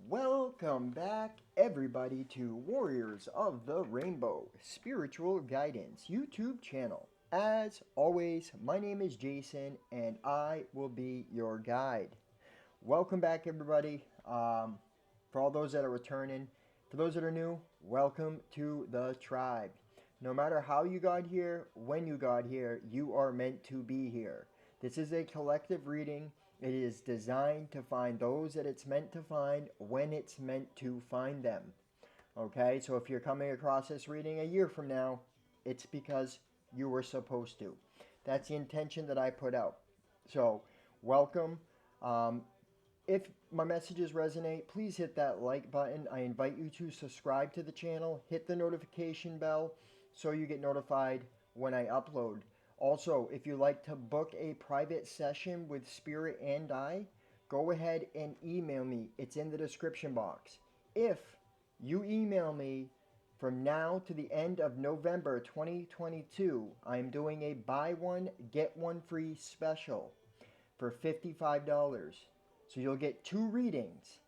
Welcome back, everybody, to Warriors of the Rainbow Spiritual Guidance YouTube channel. As always, my name is Jason and I will be your guide. Welcome back, everybody. For all those that are returning, for those that are new, welcome to the tribe. No matter how you got here, when you got here, you are meant to be here. This is a collective reading. It is designed to find those that it's meant to find when it's meant to find them. Okay, so if you're coming across this reading a year from now, it's because you were supposed to. That's the intention that I put out. So, welcome. Um, if my messages resonate, please hit that like button. I invite you to subscribe to the channel, hit the notification bell so you get notified when I upload. Also, if you like to book a private session with Spirit and I, go ahead and email me. It's in the description box. If you email me from now to the end of November 2022, I'm doing a buy one, get one free special for $55. So you'll get two readings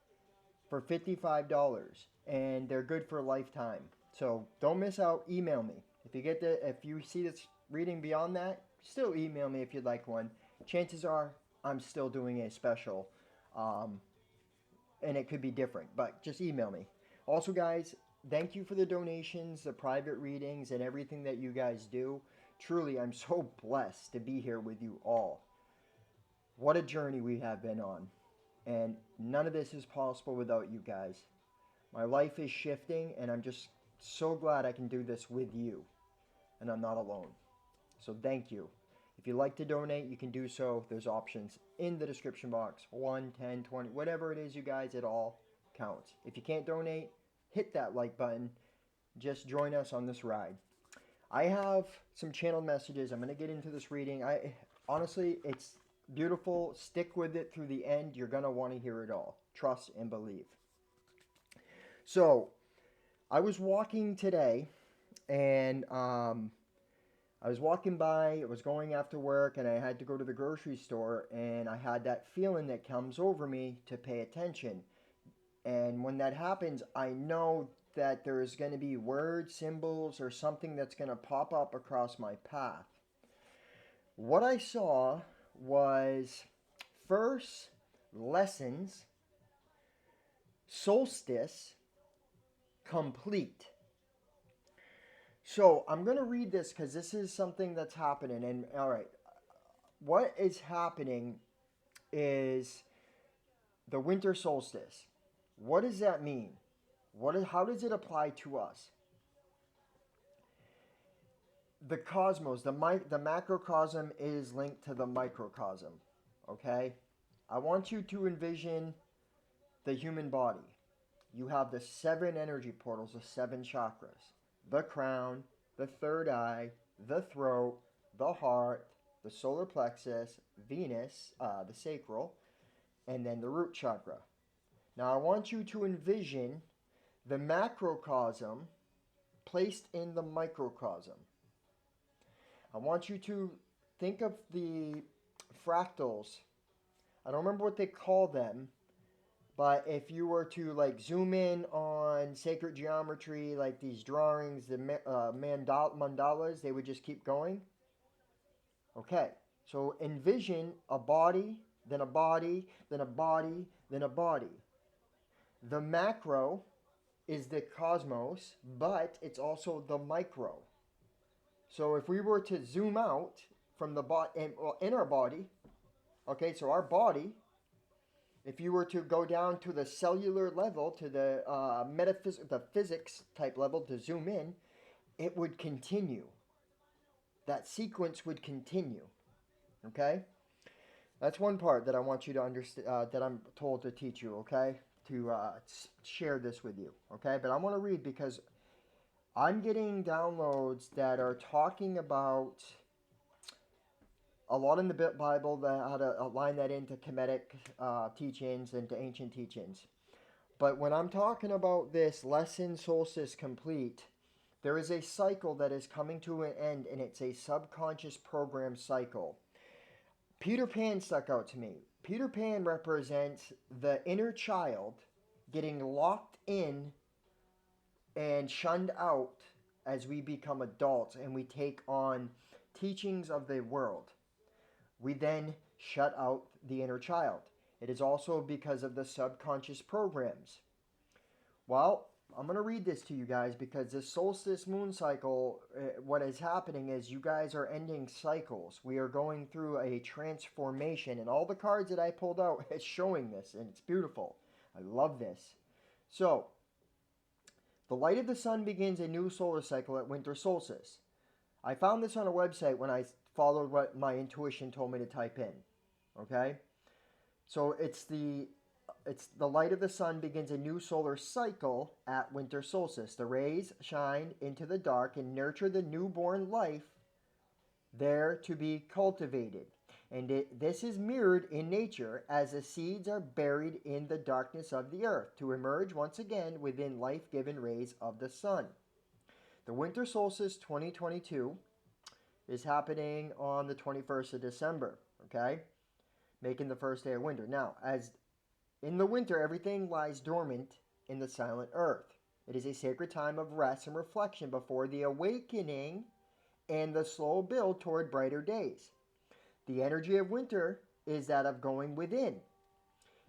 for $55 and they're good for a lifetime. So don't miss out, email me. If you see this reading beyond that, still email me if you'd like one. Chances are I'm still doing a special. And it could be different, but just email me. Also, guys, thank you for the donations, the private readings, and everything that you guys do. Truly, I'm so blessed to be here with you all. What a journey we have been on. And none of this is possible without you guys. My life is shifting, and I'm just so glad I can do this with you. And I'm not alone. So thank you. If you'd like to donate, you can do so. There's options in the description box. 1, 10, 20, whatever it is, you guys, it all counts. If you can't donate, hit that like button. Just join us on this ride. I have some channeled messages. I'm going to get into this reading. Honestly, it's beautiful. Stick with it through the end. You're going to want to hear it all. Trust and believe. So, I was walking today, and I was walking by, I was going after work, and I had to go to the grocery store, and I had that feeling that comes over me to pay attention. And when that happens, I know that there's going to be words, symbols, or something that's going to pop up across my path. What I saw was first lessons, solstice, complete. So I'm going to read this because this is something that's happening. And all right, what is happening is the winter solstice. What does that mean? How does it apply to us? The cosmos, the macrocosm is linked to the microcosm. Okay? I want you to envision the human body. You have the 7 energy portals, the 7 chakras: the crown, the third eye, the throat, the heart, the solar plexus, Venus, the sacral, and then the root chakra. Now I want you to envision the macrocosm placed in the microcosm. I want you to think of the fractals. I don't remember what they call them, but if you were to like zoom in on sacred geometry, like these drawings, the mandalas, they would just keep going. Okay, so envision a body, then a body, then a body, then a body. The macro is the cosmos, but it's also the micro. So if we were to zoom out from the in our body, okay, so our body, if you were to go down to the cellular level, to the the physics type level, to zoom in, it would continue. That sequence would continue. Okay, that's one part that I want you to understand. That I'm told to teach you. Okay, to share this with you. Okay, but I want to read because I'm getting downloads that are talking about a lot in the Bible, that how to align that into Kemetic teachings and to ancient teachings. But when I'm talking about this lesson solstice complete, there is a cycle that is coming to an end, and it's a subconscious program cycle. Peter Pan stuck out to me. Peter Pan represents the inner child getting locked in and shunned out as we become adults and we take on teachings of the world. We then shut out the inner child. It is also because of the subconscious programs. Well, I'm going to read this to you guys because this solstice moon cycle, what is happening is you guys are ending cycles. We are going through a transformation, and all the cards that I pulled out is showing this, and it's beautiful. I love this. So, the light of the sun begins a new solar cycle at winter solstice. I found this on a website when I followed what my intuition told me to type in. Okay? So it's the light of the sun begins a new solar cycle at winter solstice. The rays shine into the dark and nurture the newborn life there to be cultivated. And this is mirrored in nature as the seeds are buried in the darkness of the earth to emerge once again within life-given rays of the sun. The winter solstice 2022 is happening on the 21st of December, okay? Making the first day of winter. Now, as in the winter, everything lies dormant in the silent earth. It is a sacred time of rest and reflection before the awakening and the slow build toward brighter days. The energy of winter is that of going within.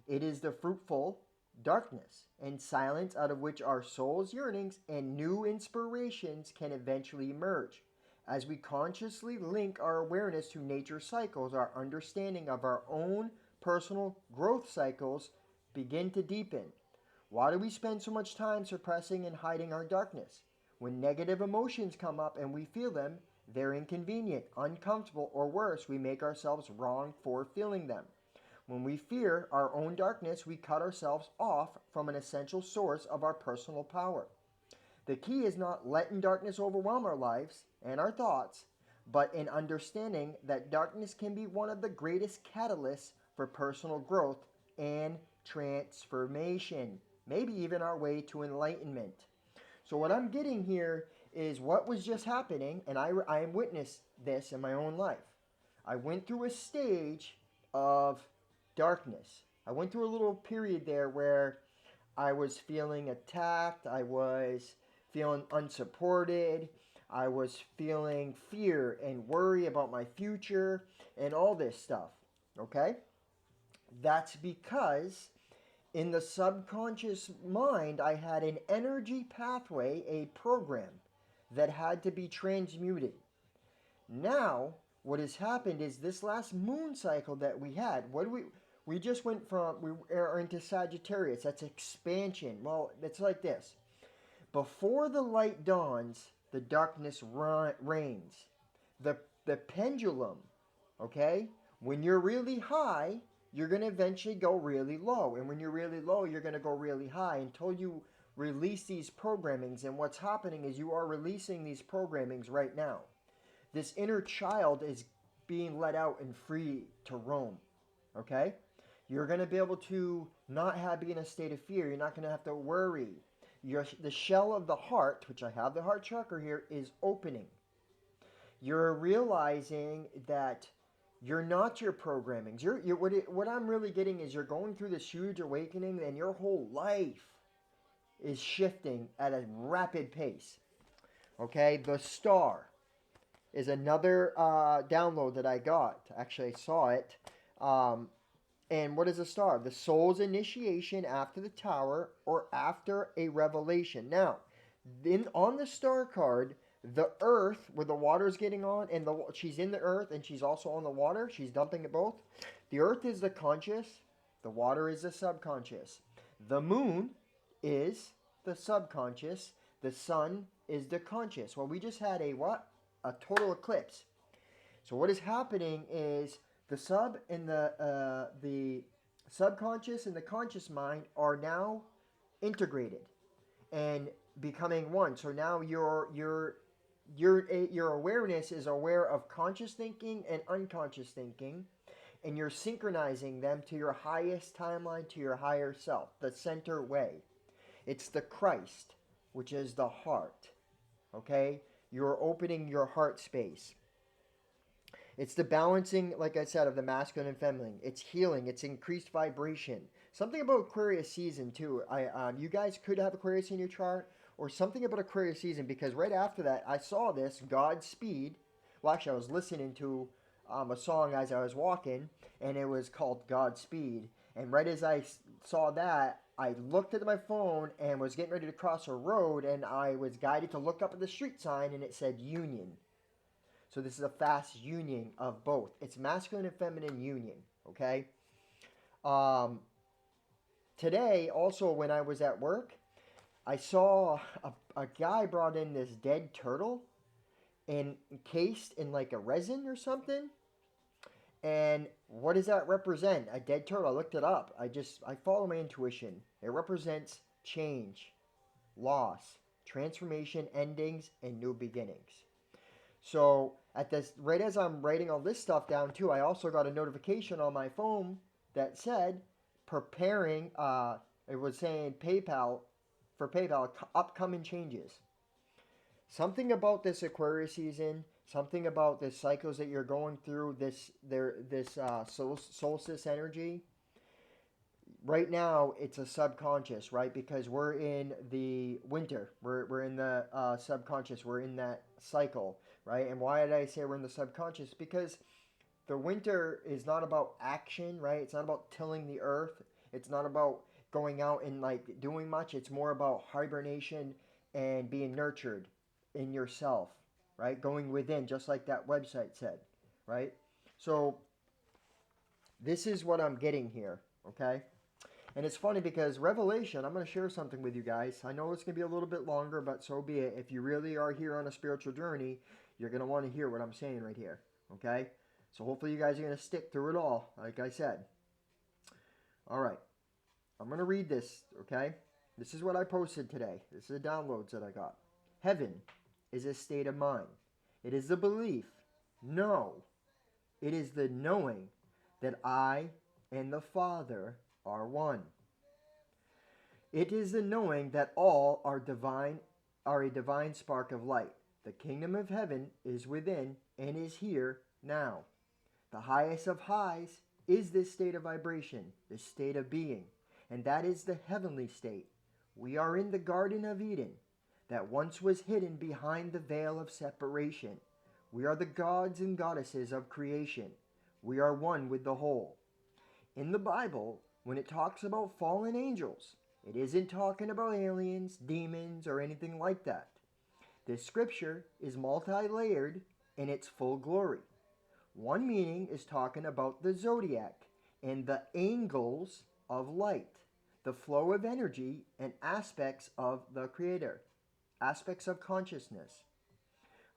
It is the fruitful darkness and silence out of which our soul's yearnings and new inspirations can eventually emerge. As we consciously link our awareness to nature's cycles, our understanding of our own personal growth cycles begin to deepen. Why do we spend so much time suppressing and hiding our darkness? When negative emotions come up and we feel them, they're inconvenient, uncomfortable, or worse, we make ourselves wrong for feeling them. When we fear our own darkness, we cut ourselves off from an essential source of our personal power. The key is not letting darkness overwhelm our lives and our thoughts, but in understanding that darkness can be one of the greatest catalysts for personal growth and transformation, maybe even our way to enlightenment. So what I'm getting here is what was just happening, and I witnessed this in my own life. I went through a stage of darkness. I went through a little period there where I was feeling attacked, I was feeling unsupported, I was feeling fear and worry about my future and all this stuff, okay? That's because in the subconscious mind, I had an energy pathway, a program that had to be transmuted. Now, what has happened is this last moon cycle that we had, we just went from, we are into Sagittarius, that's expansion. Well, it's like this. Before the light dawns, the darkness reigns. The pendulum, okay? When you're really high, you're going to eventually go really low. And when you're really low, you're going to go really high until you release these programmings. And what's happening is you are releasing these programmings right now. This inner child is being let out and free to roam, okay? You're going to be able to not be in a state of fear. You're not going to have to worry. The shell of the heart, which I have the heart chakra here, is opening. You're realizing that you're not your programmings. What I'm really getting is you're going through this huge awakening and your whole life is shifting at a rapid pace. Okay, the star is another download that I got. Actually, I saw it. And what is a star? The soul's initiation after the tower or after a revelation. Now, on the star card, the earth, where the water's getting on, and she's in the earth and she's also on the water. She's dumping it both. The earth is the conscious. The water is the subconscious. The moon is the subconscious. The sun is the conscious. Well, we just had a what? A total eclipse. So what is happening is the subconscious and the conscious mind are now integrated and becoming one. So now your awareness is aware of conscious thinking and unconscious thinking, and you're synchronizing them to your highest timeline, to your higher self, the center way. It's the Christ, which is the heart. Okay? You're opening your heart space. It's the balancing, like I said, of the masculine and feminine. It's healing. It's increased vibration. Something about Aquarius season too. You guys could have Aquarius in your chart, or something about Aquarius season, because right after that I saw this Godspeed. Well, actually, I was listening to a song as I was walking, and it was called Godspeed. And right as I saw that, I looked at my phone and was getting ready to cross a road, and I was guided to look up at the street sign, and it said Union. So this is a fast union of both. It's masculine and feminine union. Okay. Um, Today, also when I was at work, I saw a guy brought in this dead turtle and encased in like a resin or something. And what does that represent? A dead turtle. I looked it up. I follow my intuition. It represents change, loss, transformation, endings, and new beginnings. So at this, right as I'm writing all this stuff down too, I also got a notification on my phone that said preparing. It was saying PayPal upcoming changes. Something about this Aquarius season, something about the cycles that you're going through, this solstice energy. Right now, it's a subconscious, right? Because we're in the winter. We're in the subconscious. We're in that cycle, right? And why did I say we're in the subconscious? Because the winter is not about action, right? It's not about tilling the earth. It's not about going out and like doing much. It's more about hibernation and being nurtured in yourself, right? Going within, just like that website said, right? So this is what I'm getting here, okay? And it's funny because Revelation, I'm going to share something with you guys. I know it's going to be a little bit longer, but so be it. If you really are here on a spiritual journey, you're going to want to hear what I'm saying right here, okay? So hopefully you guys are going to stick through it all, like I said. All right. I'm going to read this, okay? This is what I posted today. This is the downloads that I got. Heaven is a state of mind. It is the belief. No. It is the knowing that I and the Father are one. It is the knowing that all are a divine spark of light. The kingdom of heaven is within and is here now. The highest of highs is this state of vibration, this state of being, and that is the heavenly state. We are in the Garden of Eden that once was hidden behind the veil of separation. We are the gods and goddesses of creation. We are one with the whole. In the Bible, when it talks about fallen angels, it isn't talking about aliens, demons, or anything like that. This scripture is multi-layered in its full glory. One meaning is talking about the zodiac and the angles of light, the flow of energy and aspects of the Creator, aspects of consciousness.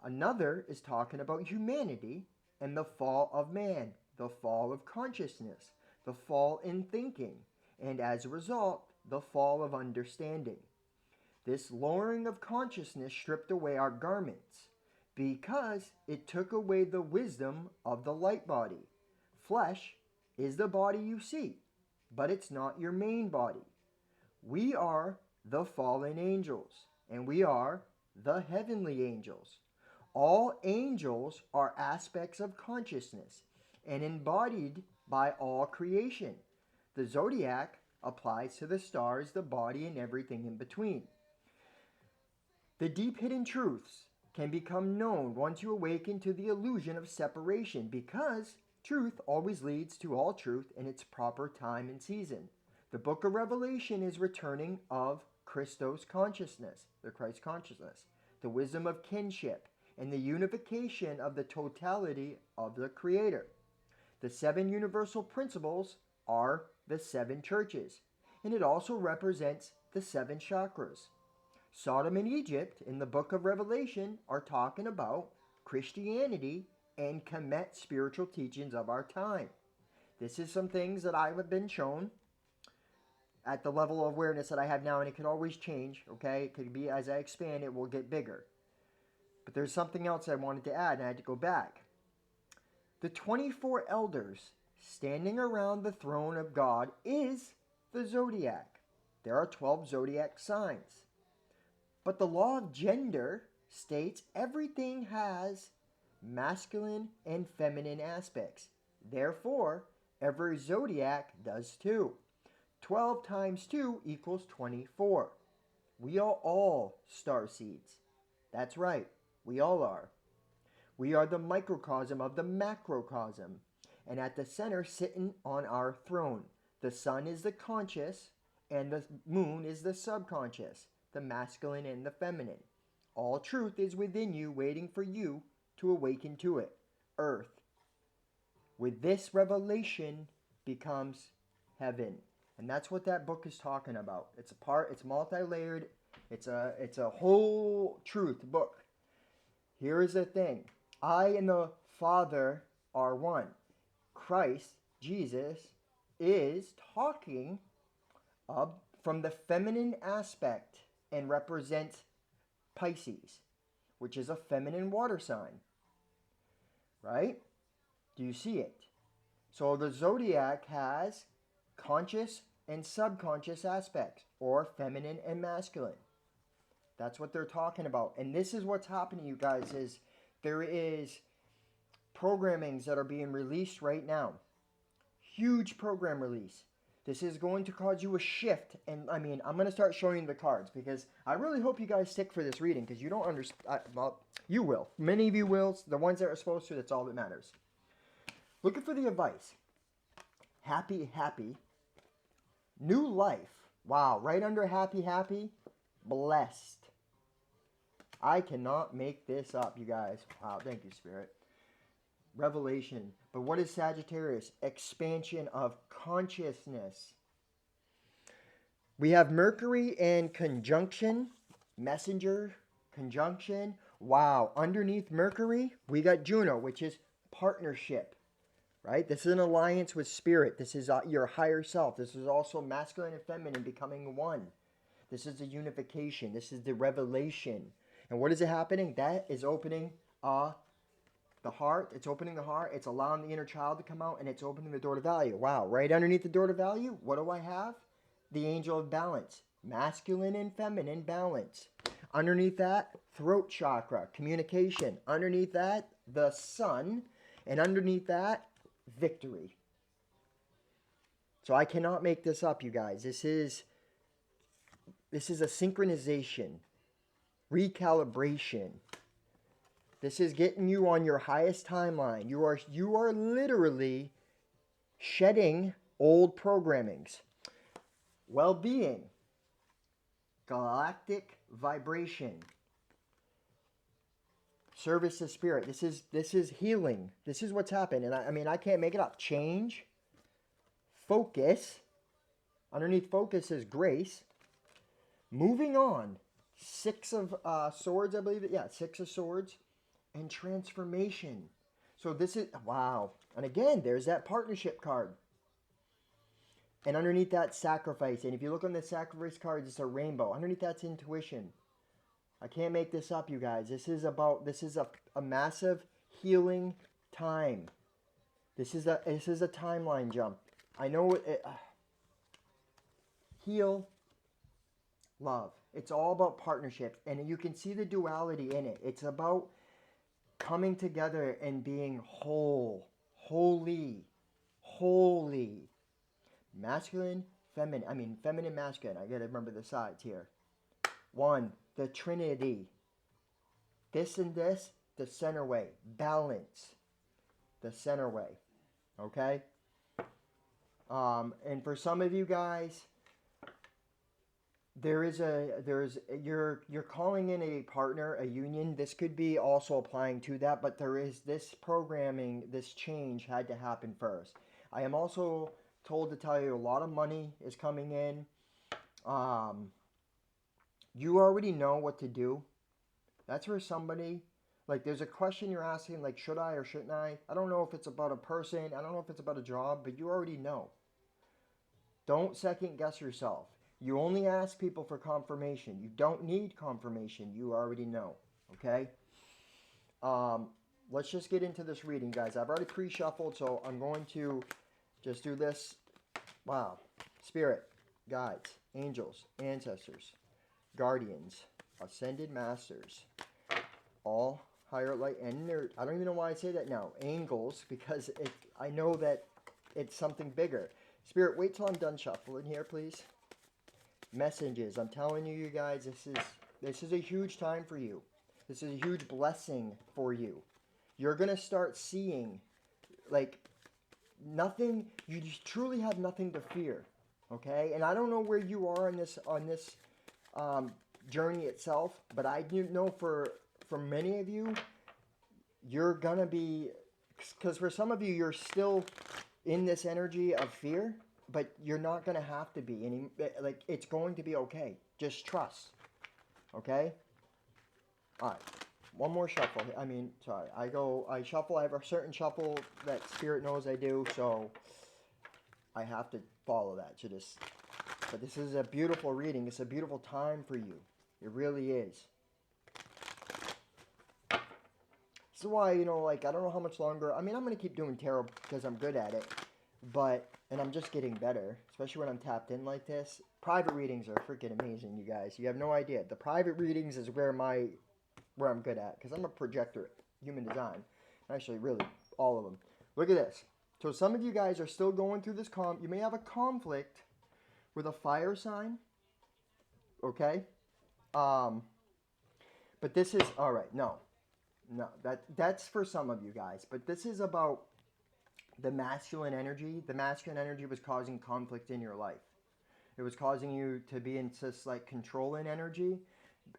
Another is talking about humanity and the fall of man, the fall of consciousness, the fall in thinking, and as a result, the fall of understanding. This lowering of consciousness stripped away our garments because it took away the wisdom of the light body. Flesh is the body you see, but it's not your main body. We are the fallen angels, and we are the heavenly angels. All angels are aspects of consciousness and embodied by all creation. The zodiac applies to the stars, the body, and everything in between. The deep hidden truths can become known once you awaken to the illusion of separation, because truth always leads to all truth in its proper time and season. The book of Revelation is returning of Christos consciousness, the Christ consciousness, the wisdom of kinship, and the unification of the totality of the Creator. The 7 universal principles are the 7 churches, and it also represents the 7 chakras. Sodom and Egypt in the book of Revelation are talking about Christianity and Kemet spiritual teachings of our time. This is some things that I have been shown at the level of awareness that I have now, and it could always change, okay? It could be, as I expand, it will get bigger. But there's something else I wanted to add, and I had to go back. The 24 elders standing around the throne of God is the zodiac. There are 12 zodiac signs. But the law of gender states everything has masculine and feminine aspects. Therefore, every zodiac does too. 12 times 2 equals 24. We are all star seeds. That's right. We all are. We are the microcosm of the macrocosm. And at the center, sitting on our throne, the sun is the conscious and the moon is the subconscious, the masculine and the feminine. All truth is within you, waiting for you to awaken to it. Earth. With this revelation becomes heaven. And that's what that book is talking about. It's multi-layered. It's a whole truth book. Here is the thing. I and the Father are one. Christ, Jesus, is talking from the feminine aspect and represents Pisces, which is a feminine water sign. Right? Do you see it? So the zodiac has conscious and subconscious aspects, or feminine and masculine. That's what they're talking about. And this is what's happening, you guys, is there is programmings that are being released right now. Huge program release. This is going to cause you a shift. And I mean, I'm going to start showing you the cards because I really hope you guys stick for this reading because you don't understand. Well, you will. Many of you will. The ones that are supposed to, that's all that matters. Looking for the advice. Happy, happy. New life. Wow. Right under happy, happy. Blessed. I cannot make this up, you guys. Wow. Thank you, Spirit. Revelation. But what is Sagittarius? Expansion of consciousness. We have Mercury in conjunction. Messenger. Conjunction. Wow. Underneath Mercury, we got Juno, which is partnership. Right? This is an alliance with spirit. This is your higher self. This is also masculine and feminine becoming one. This is the unification. This is the revelation. And what is it happening? That is opening the heart. It's opening the heart. It's allowing the inner child to come out, and it's opening the door to value. Wow. Right underneath the door to value, what do I have? The angel of balance. Masculine and feminine balance. Underneath that, throat chakra, communication. Underneath that, the sun. And underneath that, victory. So I cannot make this up, you guys. This is a synchronization, recalibration. This is getting you on your highest timeline. You are literally shedding old programmings. Well-being, galactic vibration, service to spirit. This is healing. This is what's happened. And I mean, I can't make it up. Change, focus. Underneath focus is grace. Moving on. 6 of swords, I believe it. Yeah, 6 of swords. And transformation. So this is, wow. And again, there's that partnership card. And underneath that, sacrifice. And if you look on the sacrifice cards, it's a rainbow. Underneath that's intuition. I can't make this up, you guys. This is a massive healing time. This is a timeline jump. I know it. Heal, love. It's all about partnerships, and you can see the duality in it. It's about coming together and being whole, holy, masculine, feminine. I mean, feminine, masculine. I gotta remember the sides here. 1, the Trinity. This and this, the center way. Balance, the center way. Okay? And for some of you guys, you're calling in a partner, a union. This could be also applying to that, but there is this programming, this change had to happen first. I am also told to tell you a lot of money is coming in. You already know what to do. That's where somebody, like, there's a question you're asking, like, should I or shouldn't I? I don't know if it's about a person. I don't know if it's about a job, but you already know. Don't second guess yourself. You only ask people for confirmation. You don't need confirmation. You already know. Okay? Let's just get into this reading, guys. I've already pre-shuffled, so I'm going to just do this. Wow. Spirit, guides, angels, ancestors, guardians, ascended masters, all higher light, and I don't even know why I say that now. Angels, because I know that it's something bigger. Spirit, wait till I'm done shuffling here, please. Messages. I'm telling you, you guys, this is a huge time for you. This is a huge blessing for you. You're going to start seeing, like, nothing, you just truly have nothing to fear, okay? And I don't know where you are on this journey itself, but I do know for many of you, you're going to be, because for some of you, you're still in this energy of fear, but you're not going to have to be. Like, it's going to be okay. Just trust, okay? All right. One more shuffle. I mean, sorry. I shuffle. I have a certain shuffle that Spirit knows I do, so I have to follow that. But this is a beautiful reading. It's a beautiful time for you. It really is. This is why, like, I don't know how much longer. I mean, I'm going to keep doing tarot because I'm good at it, and I'm just getting better, especially when I'm tapped in like this. Private readings are freaking amazing, you guys. You have no idea. The private readings is where I'm good at, because I'm a projector, human design. Actually, really, all of them. Look at this. So some of you guys are still going through this you may have a conflict with a fire sign, okay? But this is, all right, no, that's for some of you guys, but this is about the masculine energy. The masculine energy was causing conflict in your life. It was causing you to be in this, like, controlling energy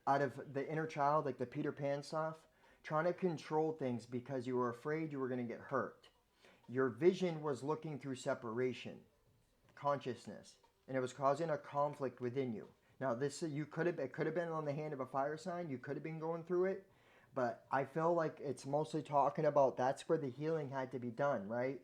out of the inner child, like the Peter Pan stuff, trying to control things because you were afraid you were going to get hurt. Your vision was looking through separation, consciousness, and it was causing a conflict within you. Now, it could have been on the hand of a fire sign. You could have been going through it, but I feel like it's mostly talking about that's where the healing had to be done, right?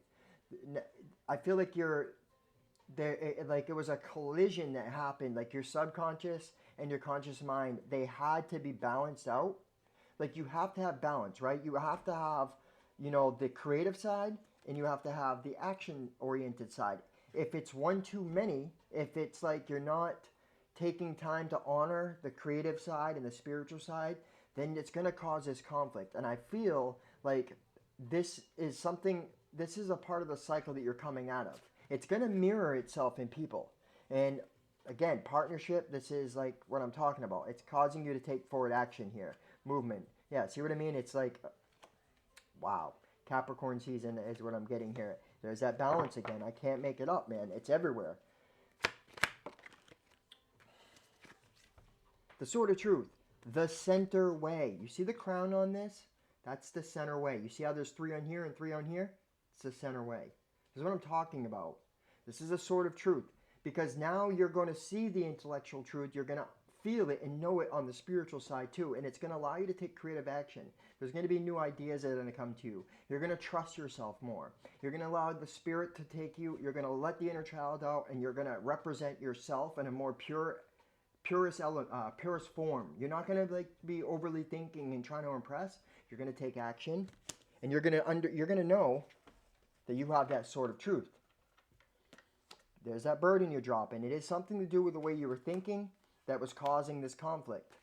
I feel like it was a collision that happened, like your subconscious and your conscious mind, they had to be balanced out. Like, you have to have balance, right? You have to have, the creative side, and you have to have the action-oriented side. If it's one too many, if it's like you're not taking time to honor the creative side and the spiritual side, then it's going to cause this conflict. And I feel like this is a part of the cycle that you're coming out of. It's going to mirror itself in people. And again, partnership, this is like what I'm talking about. It's causing you to take forward action here. Movement. Yeah, see what I mean? It's like, wow. Capricorn season is what I'm getting here. There's that balance again. I can't make it up, man. It's everywhere. The Sword of Truth. The center way. You see the crown on this? That's the center way. You see how there's 3 on here and 3 on here? It's the center way. This is what I'm talking about. This is a Sword of Truth. Because now you're going to see the intellectual truth. You're going to feel it and know it on the spiritual side too. And it's going to allow you to take creative action. There's going to be new ideas that are going to come to you. You're going to trust yourself more. You're going to allow the spirit to take you. You're going to let the inner child out, and you're going to represent yourself in a more purest form. You're not going to be overly thinking and trying to impress. You're going to take action, and you're going to know that you have that Sword of Truth. There's that burden you're dropping. It is something to do with the way you were thinking that was causing this conflict.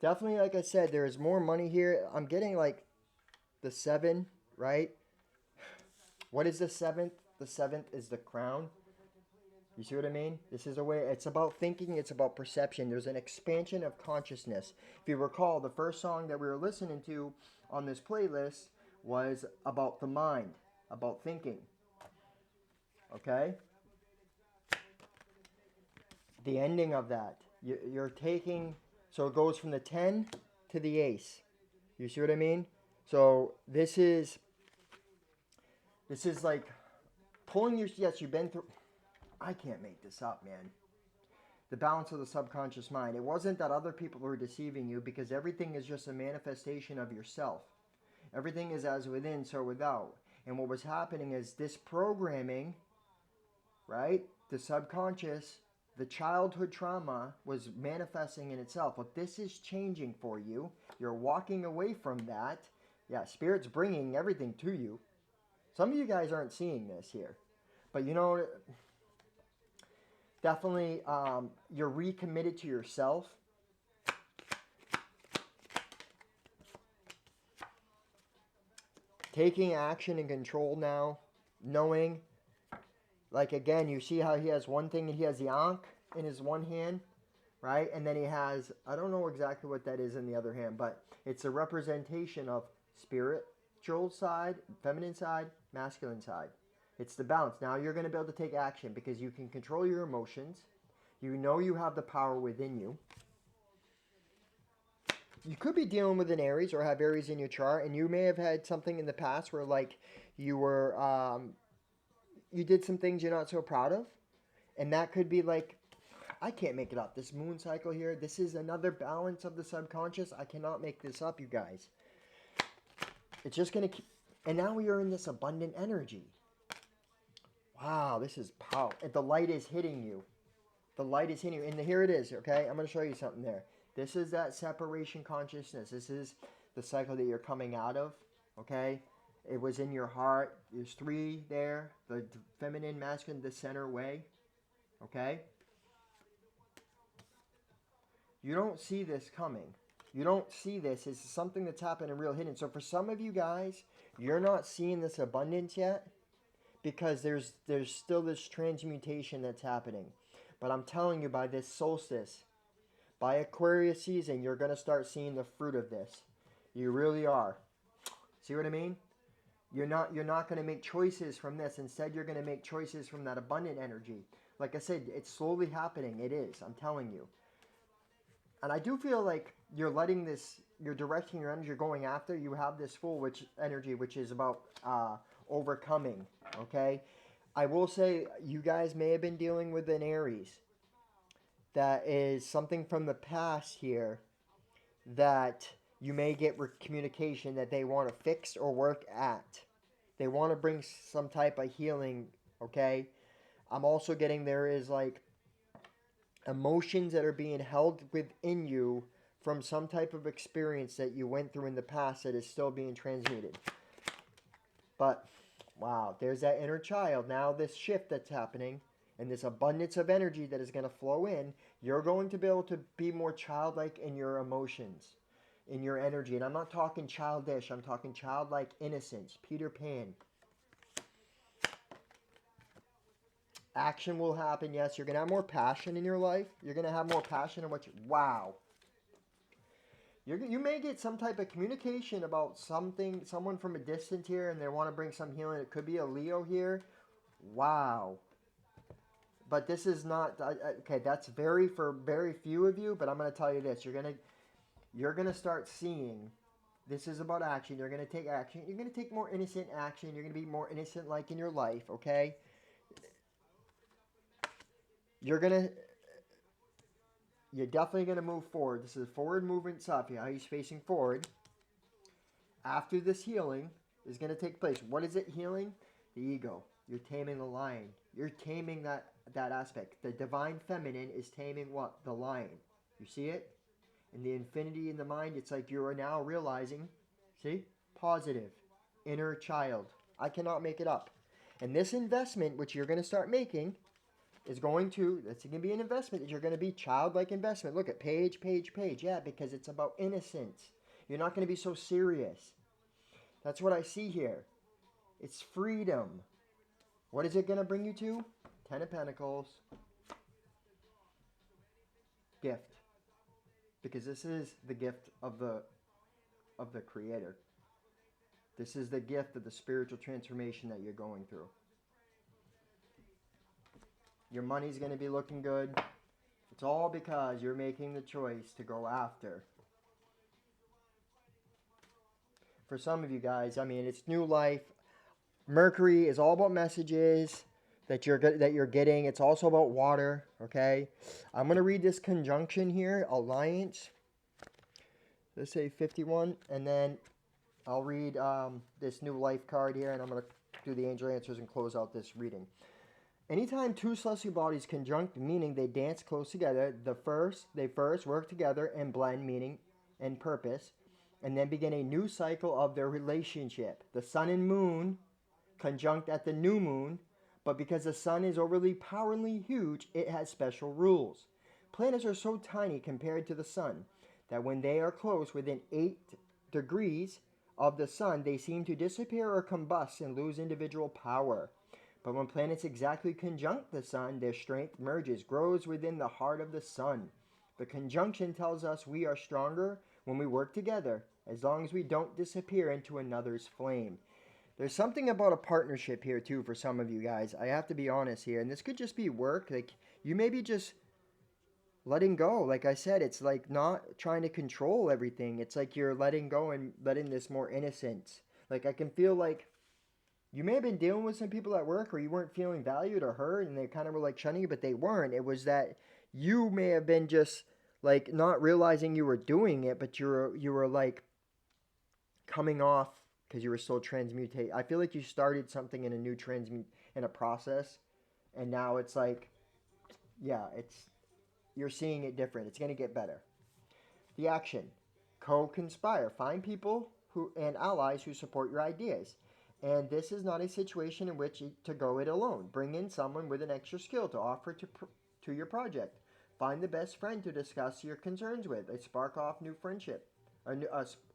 Definitely, like I said, there is more money here. I'm getting like the 7, right? What is the 7th? The 7th is the crown. You see what I mean? This is a way, it's about thinking, it's about perception. There's an expansion of consciousness. If you recall, the first song that we were listening to on this playlist was about the mind, about thinking. Okay? The ending of that, you're taking, so it goes from the 10 to the ace. You see what I mean? So this is like pulling yes, you've been through, I can't make this up, man. The balance of the subconscious mind. It wasn't that other people were deceiving you, because everything is just a manifestation of yourself. Everything is as within, so without. And what was happening is this programming, right? The subconscious, the childhood trauma was manifesting in itself. But this is changing for you. You're walking away from that. Yeah, Spirit's bringing everything to you. Some of you guys aren't seeing this here. But definitely you're recommitted to yourself. taking action and control now, knowing, like again, you see how he has one thing and he has the Ankh in his one hand, right? And then he has, I don't know exactly what that is in the other hand, but it's a representation of spiritual side, feminine side, masculine side. It's the balance. Now you're going to be able to take action because you can control your emotions. You know you have the power within you. You could be dealing with an Aries or have Aries in your chart, and you may have had something in the past where like you were you did some things you're not so proud of, and that could be like, I can't make it up. This moon cycle here, this is another balance of the subconscious. I cannot make this up, you guys. It's just gonna keep, and now we are in this abundant energy. Wow, this is power. The light is hitting you. The light is hitting you, and here it is. Okay, I'm gonna show you something there. This is that separation consciousness. This is the cycle that you're coming out of, okay? It was in your heart. There's 3 there. The feminine, masculine, the center way, okay? You don't see this coming. You don't see this. It's something that's happening real hidden. So for some of you guys, you're not seeing this abundance yet because there's still this transmutation that's happening. But I'm telling you, by this solstice, by Aquarius season, you're going to start seeing the fruit of this. You really are. See what I mean? You're not going to make choices from this. Instead, you're going to make choices from that abundant energy. Like I said, it's slowly happening. It is. I'm telling you. And I do feel like you're letting this, you're directing your energy, you're going after. You have this full energy, which is about overcoming. Okay? I will say, you guys may have been dealing with an Aries. That is something from the past here that you may get communication that they want to fix or work at. They want to bring some type of healing, okay? I'm also getting there is like emotions that are being held within you from some type of experience that you went through in the past that is still being transmuted. But, wow, there's that inner child. Now this shift that's happening and this abundance of energy that is going to flow in, you're going to be able to be more childlike in your emotions, in your energy. And I'm not talking childish. I'm talking childlike innocence. Peter Pan. Action will happen. Yes, you're going to have more passion in your life. You're going to have more passion in what you... Wow. You may get some type of communication about something, someone from a distance here, and they want to bring some healing. It could be a Leo here. Wow. But this is not okay. That's for very few of you. But I'm going to tell you this: you're gonna start seeing. This is about action. You're going to take action. You're going to take more innocent action. You're going to be more innocent, like in your life. Okay. You're definitely gonna move forward. This is forward movement stuff. Yeah, he's facing forward. After this healing is gonna take place. What is it healing? The ego. You're taming the lion. You're taming that aspect. The divine feminine is taming what? The lion. You see it? And the infinity in the mind, it's like you are now realizing, see? Positive. Inner child. I cannot make it up. And this investment, which you're going to start making, is going to, it's going to be an investment that you're going to be childlike investment. Look at page. Yeah, because it's about innocence. You're not going to be so serious. That's what I see here. It's freedom. What is it going to bring you to? 10 of Pentacles. Gift. Because this is the gift of the Creator. This is the gift of the spiritual transformation that you're going through. Your money's going to be looking good. It's all because you're making the choice to go after. For some of you guys, I mean, it's new life. Mercury is all about messages that you're getting. It's also about water, okay? I'm going to read this conjunction here, alliance. Let's say 51, and then I'll read this new life card here, and I'm going to do the angel answers and close out this reading. Anytime two celestial bodies conjunct, meaning they dance close together, they first work together and blend, meaning and purpose, and then begin a new cycle of their relationship. The sun and moon conjunct at the new moon, but because the sun is overly powerfully huge, it has special rules. Planets are so tiny compared to the sun that when they are close within 8 degrees of the sun, they seem to disappear or combust and lose individual power. But when planets exactly conjunct the sun, their strength merges, grows within the heart of the sun. The conjunction tells us we are stronger when we work together, as long as we don't disappear into another's flame. There's something about a partnership here too for some of you guys. I have to be honest here, and this could just be work. Like you maybe just letting go. Like I said, it's like not trying to control everything. It's like you're letting go and letting this more innocence. Like I can feel like you may have been dealing with some people at work where you weren't feeling valued or heard and they kind of were like shunning you, but they weren't. It was that you may have been just like not realizing you were doing it, but you were like coming off because you were still transmutate. I feel like you started something in a new transmute in a process, and now it's like, yeah, it's you're seeing it different. It's gonna get better. The action: co-conspire. Find people who and allies who support your ideas. And this is not a situation in which to go it alone. Bring in someone with an extra skill to offer to your project. Find the best friend to discuss your concerns with. A spark off new friendship,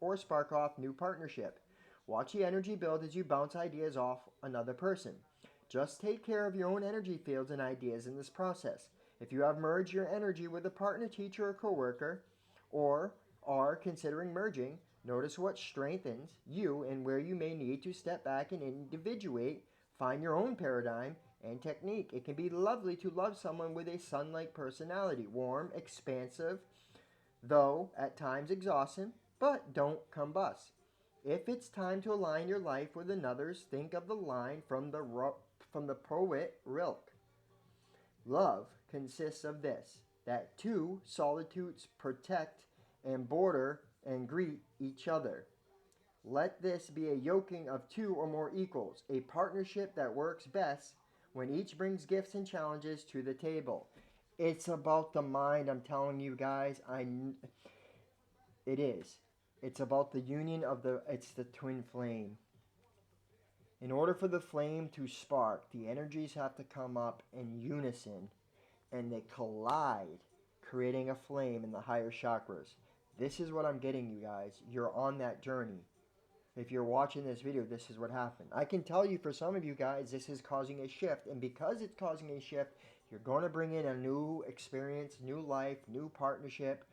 or spark off new partnership. Watch the energy build as you bounce ideas off another person. Just take care of your own energy fields and ideas in this process. If you have merged your energy with a partner, teacher, or coworker, or are considering merging, notice what strengthens you and where you may need to step back and individuate, find your own paradigm and technique. It can be lovely to love someone with a sun-like personality, warm, expansive, though at times exhausting, but don't combust. If it's time to align your life with another's, think of the line from the poet Rilke. Love consists of this, that two solitudes protect and border and greet each other. Let this be a yoking of two or more equals, a partnership that works best when each brings gifts and challenges to the table. It's about the mind, I'm telling you guys. It is. It's about the union of it's the twin flame. In order for the flame to spark, the energies have to come up in unison and they collide, creating a flame in the higher chakras. This is what I'm getting, you guys. You're on that journey. If you're watching this video, this is what happened. I can tell you for some of you guys, this is causing a shift. And because it's causing a shift, you're going to bring in a new experience, new life, new partnership.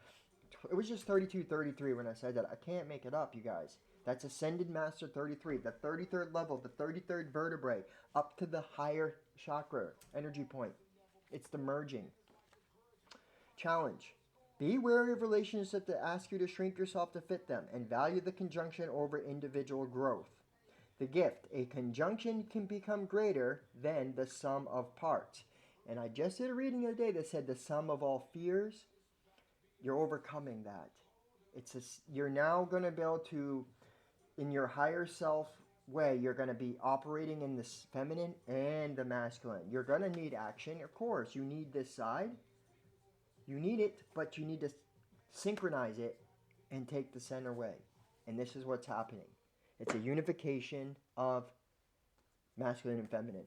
It was just 3233 when I said that. I can't make it up, you guys. That's Ascended Master 33, the 33rd level, the 33rd vertebrae, up to the higher chakra, energy point. It's the merging. Challenge: be wary of relationships that ask you to shrink yourself to fit them and value the conjunction over individual growth. The gift: a conjunction can become greater than the sum of parts. And I just did a reading the other day that said the sum of all fears, you're overcoming that. You're now going to be able to, in your higher self way, you're going to be operating in the feminine and the masculine. You're going to need action, of course. You need this side. You need it, but you need to synchronize it and take the center way. And this is what's happening. It's a unification of masculine and feminine,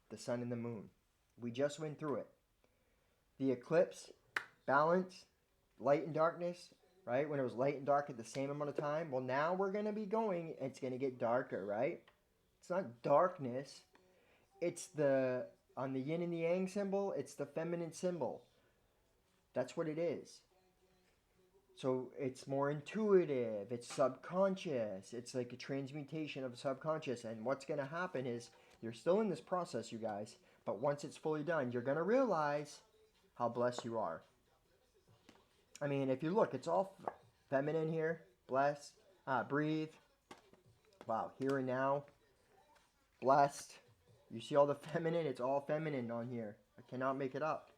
the sun and the moon. We just went through it. The eclipse, balance, light and darkness, right? When it was light and dark at the same amount of time. Well, now we're going to be going, it's going to get darker, right? It's not darkness. It's on the yin and the yang symbol, it's the feminine symbol. That's what it is. So it's more intuitive, it's subconscious, it's like a transmutation of subconscious. And what's going to happen is you're still in this process, you guys, but once it's fully done, you're going to realize how blessed you are. I mean, if you look, it's all feminine here. Bless, breathe. Wow, here and now. Blessed. You see all the feminine? It's all feminine on here. I cannot make it up.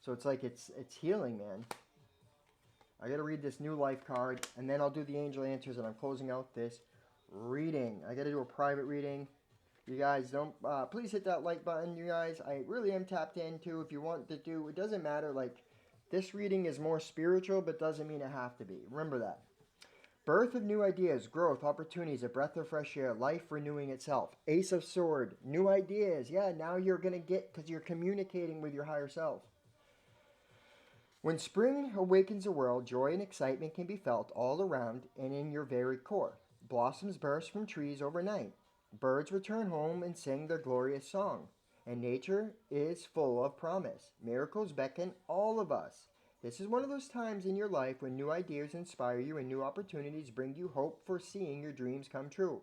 So it's like it's healing, man. I got to read this new life card, and then I'll do the angel answers, and I'm closing out this reading. I got to do a private reading. You guys don't, please hit that like button, you guys. I really am tapped into. If you want to do, it doesn't matter, like, this reading is more spiritual, but doesn't mean it have to be. Remember that. Birth of new ideas, growth, opportunities, a breath of fresh air, life renewing itself. Ace of Sword, new ideas. Yeah, now you're going to get, because you're communicating with your higher self. When spring awakens the world, joy and excitement can be felt all around and in your very core. Blossoms burst from trees overnight. Birds return home and sing their glorious song. And nature is full of promise. Miracles beckon all of us. This is one of those times in your life when new ideas inspire you and new opportunities bring you hope for seeing your dreams come true.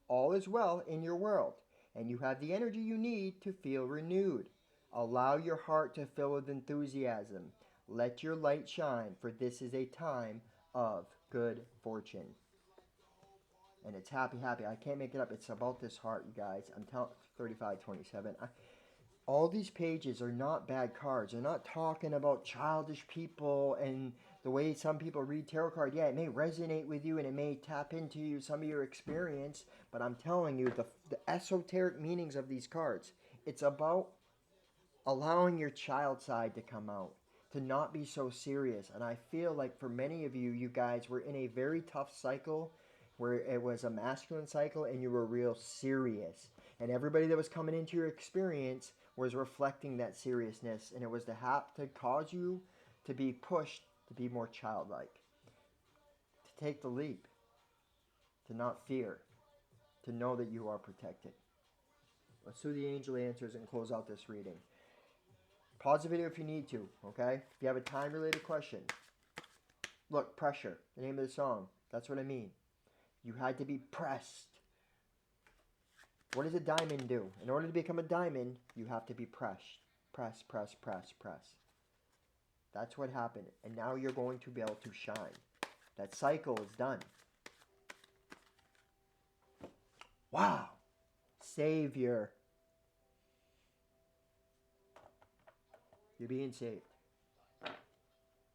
All is well in your world, and you have the energy you need to feel renewed. Allow your heart to fill with enthusiasm. Let your light shine, for this is a time of good fortune. And it's happy, happy. I can't make it up. It's about this heart, you guys. I'm telling 3527. All these pages are not bad cards. They're not talking about childish people and the way some people read tarot card. Yeah, it may resonate with you and it may tap into you some of your experience, but I'm telling you the esoteric meanings of these cards. It's about allowing your child side to come out, to not be so serious. And I feel like for many of you, you guys were in a very tough cycle where it was a masculine cycle and you were real serious. And everybody that was coming into your experience was reflecting that seriousness, and it was to cause you to be pushed to be more childlike, to take the leap, to not fear, to know that you are protected. Let's do the angel answers and close out this reading. Pause the video if you need to, okay? If you have a time-related question. Look, pressure, the name of the song. That's what I mean. You had to be pressed. What does a diamond do? In order to become a diamond, you have to be pressed. Press, press, press, press. That's what happened. And now you're going to be able to shine. That cycle is done. Wow. Savior. You're being saved.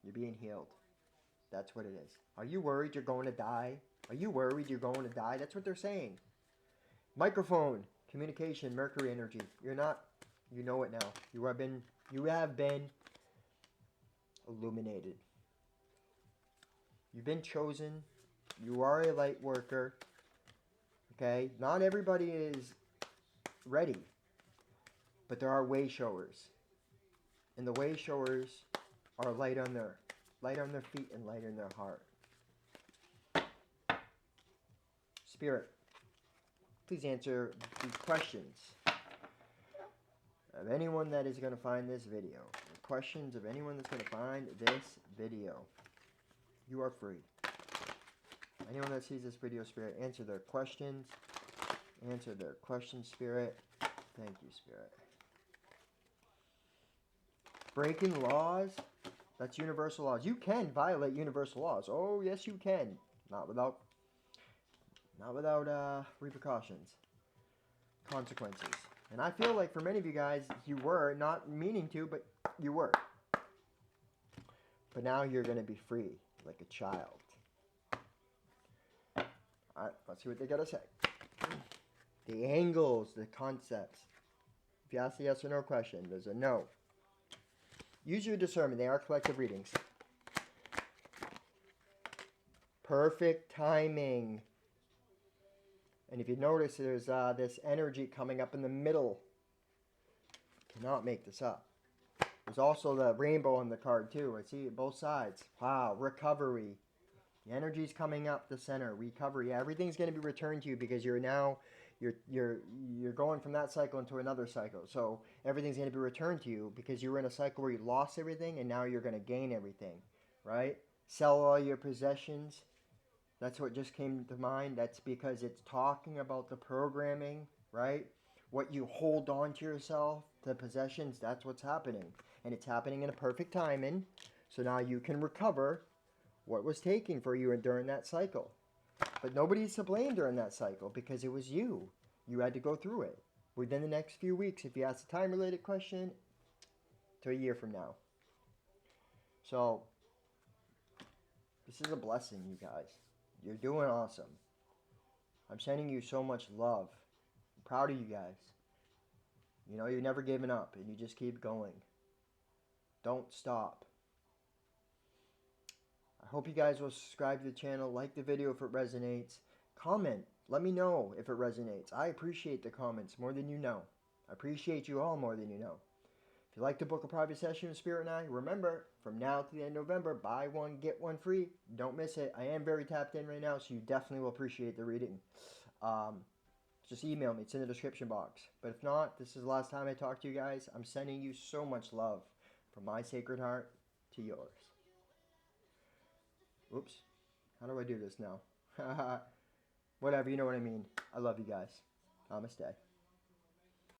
You're being healed. That's what it is. Are you worried you're going to die? Are you worried you're going to die? That's what they're saying. Microphone, communication, Mercury energy. You're not, you know it now. You have been illuminated. You've been chosen. You are a light worker. Okay? Not everybody is ready. But there are way showers. And the way showers are light on their feet and light in their heart. Spirit, please answer the questions of anyone that is going to find this video. The questions of anyone that's going to find this video. You are free. Anyone that sees this video, Spirit, answer their questions. Answer their questions, Spirit. Thank you, Spirit. Breaking laws, that's universal laws. You can violate universal laws. Oh, yes, you can. Not without repercussions, consequences. And I feel like for many of you guys, you were not meaning to, but you were. But now you're going to be free, like a child. All right, let's see what they got to say. The angles, the concepts. If you ask the yes or no question, there's a no. Use your discernment. They are collective readings. Perfect timing. And if you notice, there's this energy coming up in the middle. Cannot make this up. There's also the rainbow on the card too. I see it both sides. Wow, recovery. The energy's coming up the center. Recovery. Everything's going to be returned to you because you're going from that cycle into another cycle. So everything's going to be returned to you because you were in a cycle where you lost everything and now you're going to gain everything, right? Sell all your possessions. That's what just came to mind. That's because it's talking about the programming, right? What you hold on to yourself, the possessions, that's what's happening. And it's happening in a perfect timing. So now you can recover what was taken for you during that cycle. But nobody's to blame during that cycle because it was you. You had to go through it. Within the next few weeks, if you ask a time-related question, to a year from now. So, this is a blessing, you guys. You're doing awesome. I'm sending you so much love. I'm proud of you guys. You know, you're never giving up, and you just keep going. Don't stop. I hope you guys will subscribe to the channel, like the video if it resonates, comment. Let me know if it resonates. I appreciate the comments more than you know. I appreciate you all more than you know. If you'd like to book a private session with Spirit and I, remember, from now to the end of November, buy one, get one free. Don't miss it. I am very tapped in right now, so you definitely will appreciate the reading. Just email me. It's in the description box. But if not, this is the last time I talk to you guys. I'm sending you so much love from my sacred heart to yours. Oops. How do I do this now? Whatever, you know what I mean. I love you guys. Namaste.